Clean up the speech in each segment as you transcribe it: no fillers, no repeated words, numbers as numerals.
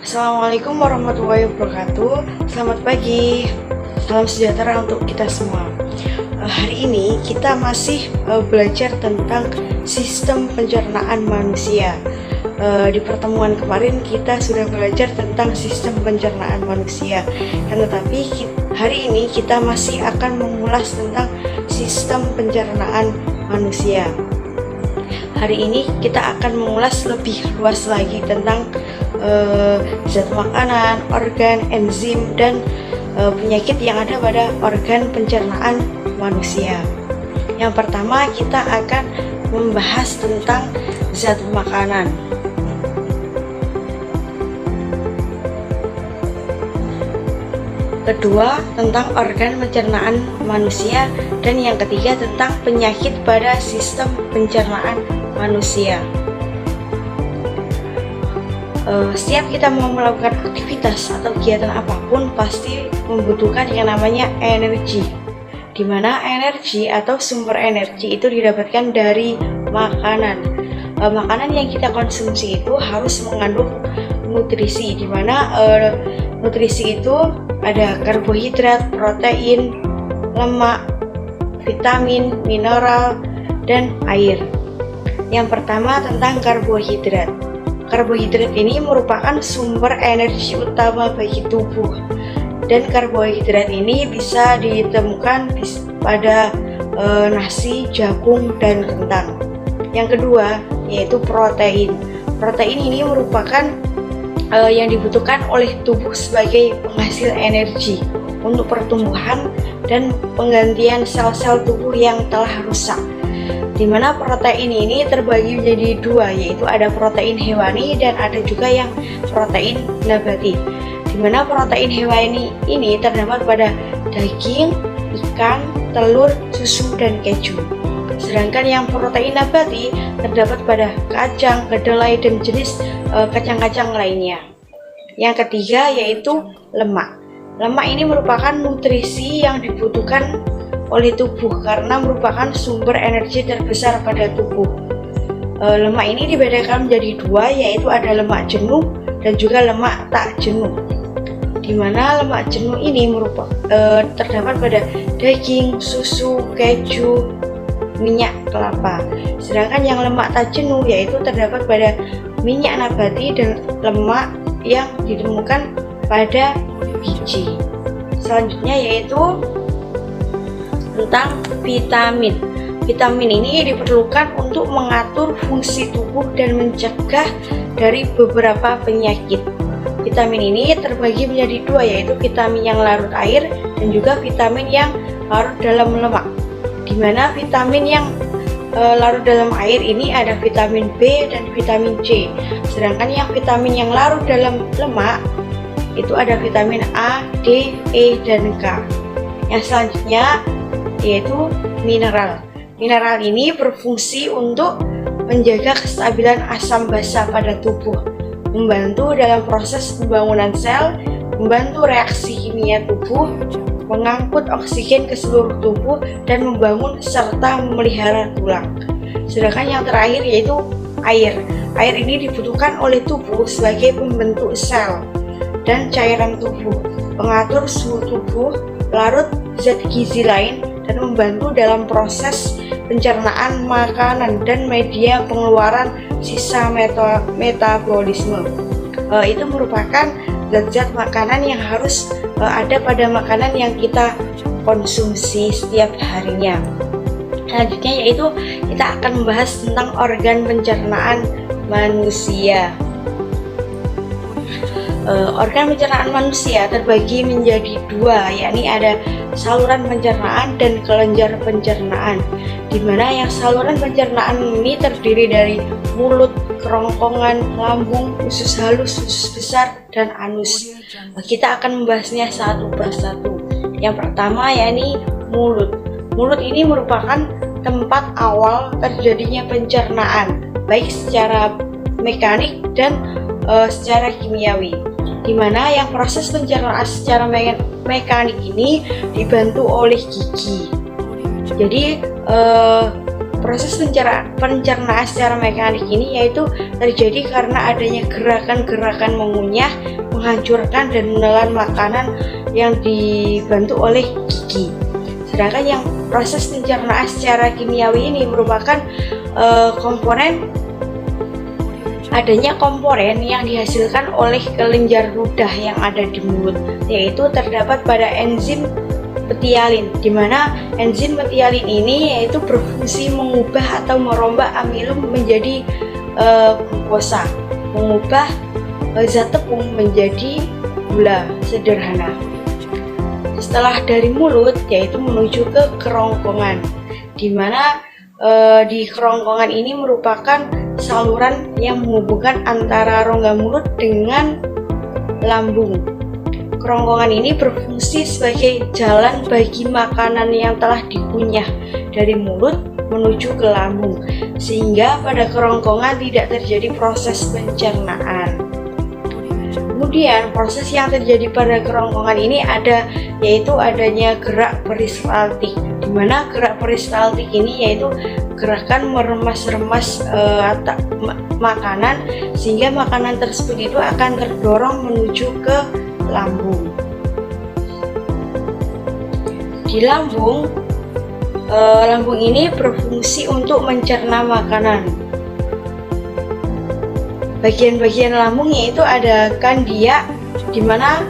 Assalamualaikum warahmatullahi wabarakatuh. Selamat pagi, salam sejahtera untuk kita semua. Hari ini kita masih belajar tentang sistem pencernaan manusia. Di pertemuan kemarin kita sudah belajar tentang sistem pencernaan manusia. Tetapi hari ini kita masih akan mengulas tentang sistem pencernaan manusia. Hari ini kita akan mengulas lebih luas lagi tentang zat makanan, organ, enzim, dan penyakit yang ada pada organ pencernaan manusia. Yang pertama kita akan membahas tentang zat makanan. Kedua tentang organ pencernaan manusia, dan yang ketiga tentang penyakit pada sistem pencernaan manusia. Setiap kita mau melakukan aktivitas atau kegiatan apapun pasti membutuhkan yang namanya energi, dimana energi atau sumber energi itu didapatkan dari makanan. Makanan yang kita konsumsi itu harus mengandung nutrisi, dimana nutrisi itu ada karbohidrat, protein, lemak, vitamin, mineral, dan air. Yang pertama tentang karbohidrat. Karbohidrat ini merupakan sumber energi utama bagi tubuh, dan karbohidrat ini bisa ditemukan pada nasi, jagung, dan kentang. Yang kedua yaitu protein. Protein ini merupakan yang dibutuhkan oleh tubuh sebagai penghasil energi untuk pertumbuhan dan penggantian sel-sel tubuh yang telah rusak. Dimana protein ini terbagi menjadi dua, yaitu ada protein hewani dan ada juga yang protein nabati. Dimana protein hewani ini terdapat pada daging, ikan, telur, susu, dan keju. Sedangkan yang protein nabati terdapat pada kacang, kedelai, dan jenis kacang-kacang lainnya. Yang ketiga yaitu lemak. Lemak ini merupakan nutrisi yang dibutuhkan oleh tubuh karena merupakan sumber energi terbesar pada tubuh. Lemak ini dibedakan menjadi dua, yaitu ada lemak jenuh dan juga lemak tak jenuh. Dimana lemak jenuh ini terdapat pada daging, susu, keju, minyak kelapa. Sedangkan yang lemak tak jenuh yaitu terdapat pada minyak nabati dan lemak yang ditemukan pada biji. Selanjutnya yaitu tentang vitamin. Vitamin ini diperlukan untuk mengatur fungsi tubuh dan mencegah dari beberapa penyakit. Vitamin ini terbagi menjadi dua, yaitu vitamin yang larut air dan juga vitamin yang larut dalam lemak. Dimana vitamin yang larut dalam air ini ada vitamin B dan vitamin C. Sedangkan yang vitamin yang larut dalam lemak itu ada vitamin A, D, E, dan K. Yang selanjutnya yaitu mineral. Mineral ini berfungsi untuk menjaga kestabilan asam basa pada tubuh, membantu dalam proses pembangunan sel, membantu reaksi kimia tubuh, mengangkut oksigen ke seluruh tubuh, dan membangun serta memelihara tulang. Sedangkan yang terakhir yaitu air. Air ini dibutuhkan oleh tubuh sebagai pembentuk sel dan cairan tubuh, pengatur suhu tubuh, larut zat gizi lain, dan membantu dalam proses pencernaan makanan dan media pengeluaran sisa metabolisme. Itu merupakan zat-zat makanan yang harus ada pada makanan yang kita konsumsi setiap harinya. Selanjutnya yaitu kita akan membahas tentang organ pencernaan manusia. Organ pencernaan manusia terbagi menjadi dua, yakni ada saluran pencernaan dan kelenjar pencernaan. Dimana yang saluran pencernaan ini terdiri dari mulut, kerongkongan, lambung, usus halus, usus besar, dan anus. Kita akan membahasnya satu persatu. Yang pertama yakni mulut. Mulut ini merupakan tempat awal terjadinya pencernaan, baik secara mekanik dan secara kimiawi. Dimana yang proses pencernaan secara mekanik ini dibantu oleh gigi. Jadi Proses pencernaan secara mekanik ini yaitu terjadi karena adanya gerakan-gerakan mengunyah, menghancurkan, dan menelan makanan yang dibantu oleh gigi. Sedangkan yang proses pencernaan secara kimiawi ini merupakan adanya komponen yang dihasilkan oleh kelenjar ludah yang ada di mulut, yaitu terdapat pada enzim petialin, di mana enzim petialin ini yaitu berfungsi mengubah atau merombak amilum menjadi glukosa, mengubah zat tepung menjadi gula sederhana. Setelah dari mulut yaitu menuju ke kerongkongan, di mana di kerongkongan ini merupakan saluran yang menghubungkan antara rongga mulut dengan lambung. Kerongkongan ini berfungsi sebagai jalan bagi makanan yang telah dikunyah dari mulut menuju ke lambung, sehingga pada kerongkongan tidak terjadi proses pencernaan. Kemudian proses yang terjadi pada kerongkongan ini yaitu adanya gerak peristaltik, di mana gerak peristaltik ini yaitu gerakan meremas-remas makanan, sehingga makanan tersebut itu akan terdorong menuju ke lambung. Di lambung, lambung ini berfungsi untuk mencerna makanan. Bagian-bagian lambung yaitu ada kandia, di mana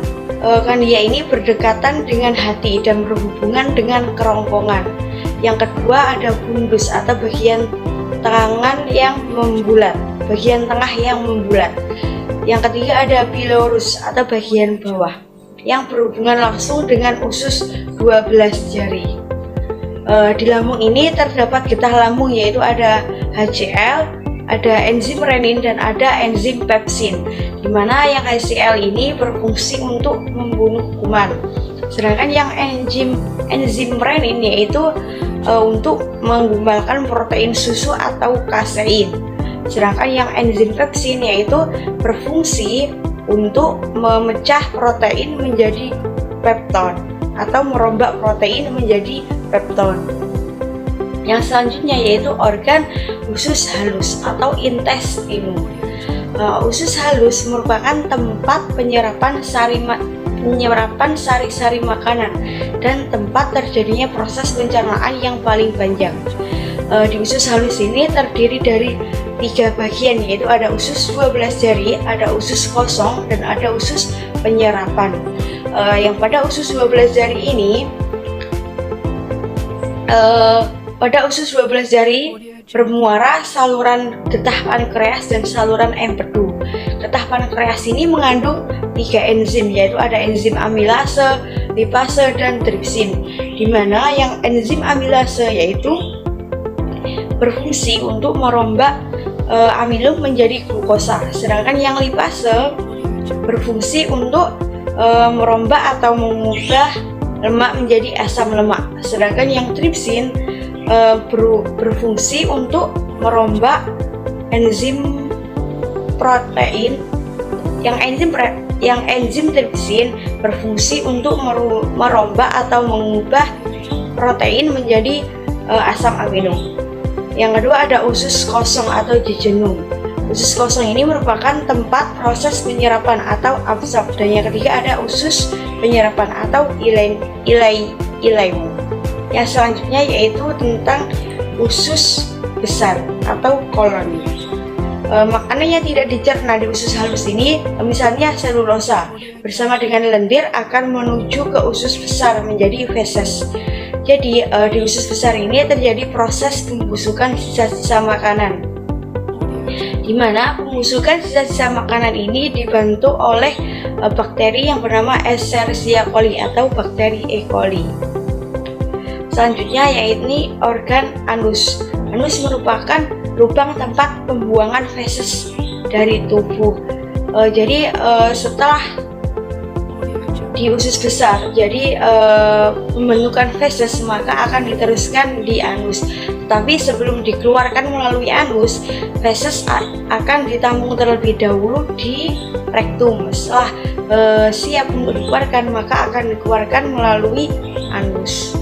kandia ini berdekatan dengan hati dan berhubungan dengan kerongkongan. Yang kedua ada fundus atau bagian tangan yang membulat, bagian tengah yang membulat. Yang ketiga ada pilorus atau bagian bawah yang berhubungan langsung dengan usus 12 jari. Di lambung ini terdapat getah lambung yaitu ada HCl, ada enzim renin, dan ada enzim pepsin, di mana yang HCl ini berfungsi untuk membunuh kuman. Sedangkan yang enzim renin yaitu untuk menggumbalkan protein susu atau kasein. Sedangkan yang enzim pepsin yaitu berfungsi untuk memecah protein menjadi pepton atau merombak protein menjadi pepton. Yang selanjutnya yaitu organ usus halus atau intestinum. Usus halus merupakan tempat penyerapan sari-sari makanan dan tempat terjadinya proses pencernaan yang paling panjang. Di usus halus ini terdiri dari 3 bagian, yaitu ada usus 12 jari, ada usus kosong, dan ada usus penyerapan. Yang pada usus 12 jari ini, pada usus 12 jari bermuara saluran getah pankreas dan saluran empedu. Getah pankreas ini mengandung 3 enzim, yaitu ada enzim amilase, lipase, dan tripsin, di mana yang enzim amilase yaitu berfungsi untuk merombak amilum menjadi glukosa, sedangkan yang lipase berfungsi untuk merombak atau mengubah lemak menjadi asam lemak, sedangkan yang tripsin berfungsi untuk merombak enzim protein. Yang enzim tripsin berfungsi untuk merombak atau mengubah protein menjadi asam amino. Yang kedua ada usus kosong atau jejunum. Usus kosong ini merupakan tempat proses penyerapan atau absorb. Dan yang ketiga ada usus penyerapan atau ileimu. Yang selanjutnya yaitu tentang usus besar atau kolon. Makanan yang tidak dicerna di usus halus ini, misalnya selulosa, bersama dengan lendir akan menuju ke usus besar menjadi feses. Jadi di usus besar ini terjadi proses pembusukan sisa-sisa makanan, di mana pembusukan sisa-sisa makanan ini dibantu oleh bakteri yang bernama Escherichia coli atau bakteri E. coli. Selanjutnya yaitu organ anus. Anus merupakan lubang tempat pembuangan feses dari tubuh. Jadi setelah di usus besar, jadi pembentukan feses maka akan diteruskan di anus. Tapi sebelum dikeluarkan melalui anus, feses akan ditampung terlebih dahulu di rektum. Setelah siap untuk dikeluarkan, maka akan dikeluarkan melalui anus.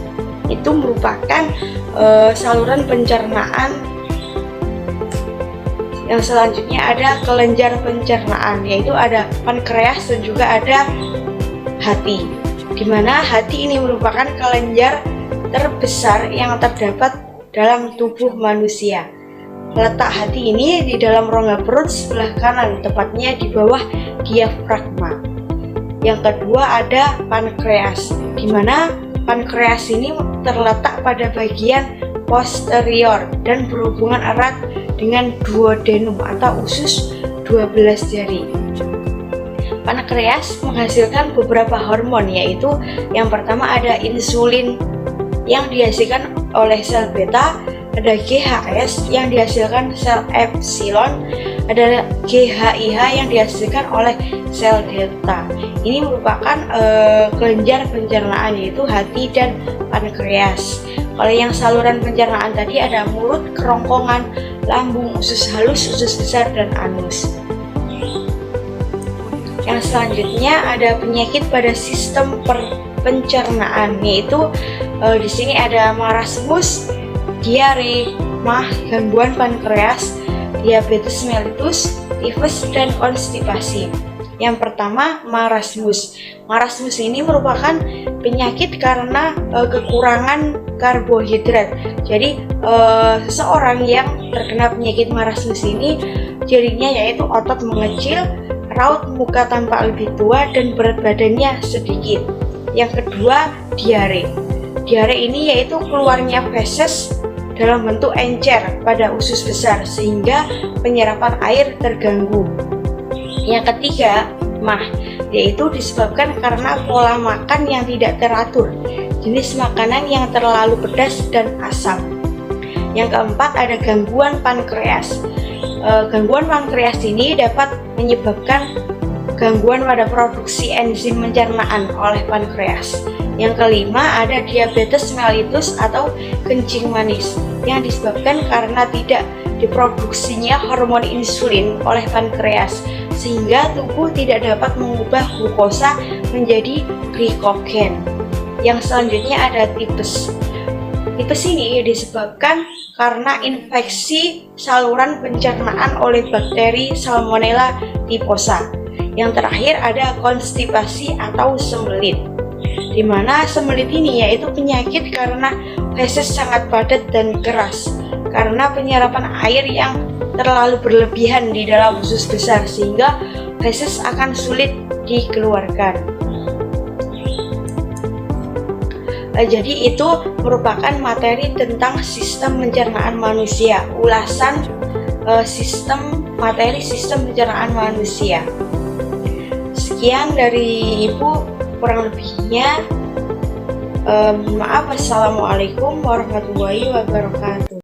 Itu merupakan saluran pencernaan. Yang selanjutnya ada kelenjar pencernaan, yaitu ada pankreas dan juga ada hati. Dimana hati ini merupakan kelenjar terbesar yang terdapat dalam tubuh manusia. Letak hati ini di dalam rongga perut sebelah kanan, tepatnya di bawah diafragma. Yang kedua ada pankreas, dimana pankreas ini terletak pada bagian posterior dan berhubungan erat dengan duodenum atau usus 12 jari. Pankreas menghasilkan beberapa hormon, yaitu yang pertama ada insulin yang dihasilkan oleh sel beta, ada GHS yang dihasilkan sel epsilon, ada GHIH yang dihasilkan oleh sel delta. Ini merupakan kelenjar pencernaan, yaitu hati dan pankreas. Kalau yang saluran pencernaan tadi ada mulut, kerongkongan, lambung, usus halus, usus besar, dan anus. Yang selanjutnya ada penyakit pada sistem pencernaan, yaitu di sini ada marasmus, diare, MAH, gangguan pankreas, diabetes mellitus, tifus, dan konstipasi. Yang pertama, marasmus. Marasmus ini merupakan penyakit karena kekurangan karbohidrat. Jadi seseorang yang terkena penyakit marasmus ini cirinya yaitu otot mengecil, raut muka tampak lebih tua, dan berat badannya sedikit. Yang kedua, diare. Diare ini yaitu keluarnya feses dalam bentuk encer pada usus besar sehingga penyerapan air terganggu. Yang ketiga, MAH, yaitu disebabkan karena pola makan yang tidak teratur, jenis makanan yang terlalu pedas dan asam. Yang keempat ada gangguan pankreas. Gangguan pankreas ini dapat menyebabkan gangguan pada produksi enzim pencernaan oleh pankreas. Yang kelima ada diabetes mellitus atau kencing manis yang disebabkan karena tidak diproduksinya hormon insulin oleh pankreas sehingga tubuh tidak dapat mengubah glukosa menjadi glikogen. Yang selanjutnya ada tipes. Tipes ini disebabkan karena infeksi saluran pencernaan oleh bakteri Salmonella typhosa. Yang terakhir ada konstipasi atau sembelit, di mana sembelit ini yaitu penyakit karena feses sangat padat dan keras karena penyerapan air yang terlalu berlebihan di dalam usus besar sehingga feses akan sulit dikeluarkan. Jadi itu merupakan materi tentang sistem pencernaan manusia, ulasan materi sistem pencernaan manusia. Sekian dari Ibu, kurang lebihnya maaf. Assalamualaikum warahmatullahi wabarakatuh.